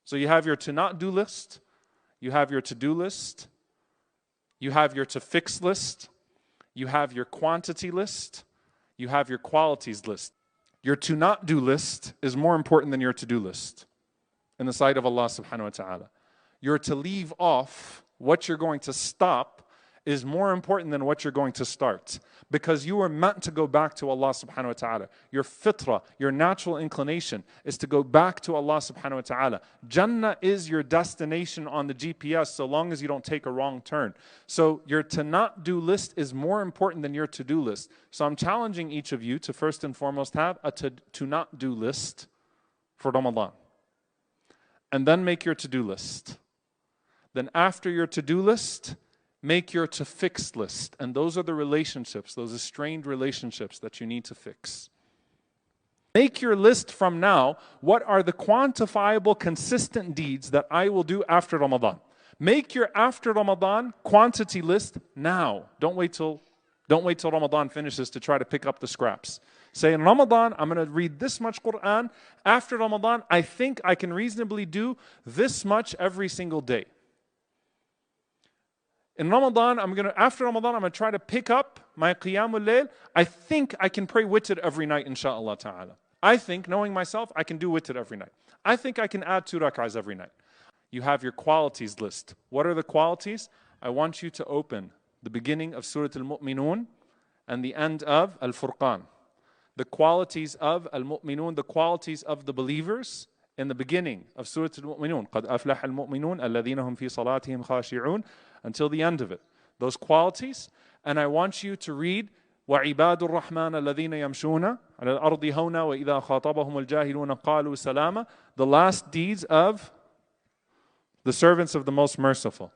So you have your to not do list, you have your to do list, you have your to fix list, you have your quantity list, you have your qualities list. Your to not do list is more important than your to do list in the sight of Allah subhanahu wa ta'ala. Your to leave off, what you're going to stop, is more important than what you're going to start. Because you are meant to go back to Allah subhanahu wa ta'ala. Your fitrah, your natural inclination is to go back to Allah subhanahu wa ta'ala. Jannah is your destination on the GPS so long as you don't take a wrong turn. So your to not do list is more important than your to do list. So I'm challenging each of you to first and foremost have a to not do list for Ramadan. And then make your to do list. Then after your to do list, make your to fix list. And those are the relationships, those estranged relationships that you need to fix. Make your list from now. What are the quantifiable, consistent deeds that I will do after Ramadan? Make your after Ramadan quantity list now. Don't wait till Ramadan finishes to try to pick up the scraps. Say in Ramadan, I'm going to read this much Quran. After Ramadan, I think I can reasonably do this much every single day. In Ramadan, after Ramadan, I'm going to try to pick up my Qiyamul Layl. I think I can pray witr every night, inshaAllah ta'ala. I think, knowing myself, I can do witr every night. I think I can add 2 rak'ahs every night. You have your qualities list. What are the qualities? I want you to open the beginning of Surah Al-Mu'minun and the end of Al-Furqan. The qualities of Al-Mu'minun, the qualities of the believers, in the beginning of Surah Al-Mu'minun, قَدْ أَفْلَحَ الْمُؤْمِنُونَ الَّذِينَ هُمْ فِي صَلَاتِهِمْ خَاشِعُونَ, until the end of it. Those qualities. And I want you to read وَعِبَادُ الرَّحْمَنَ الَّذِينَ يَمْشُونَ عَلَى الْأَرْضِ هَوْنًا وَإِذَا خَاطَبَهُمُ الْجَاهِلُونَ قَالُوا سَلَامًا. The last deeds of the servants of the Most Merciful.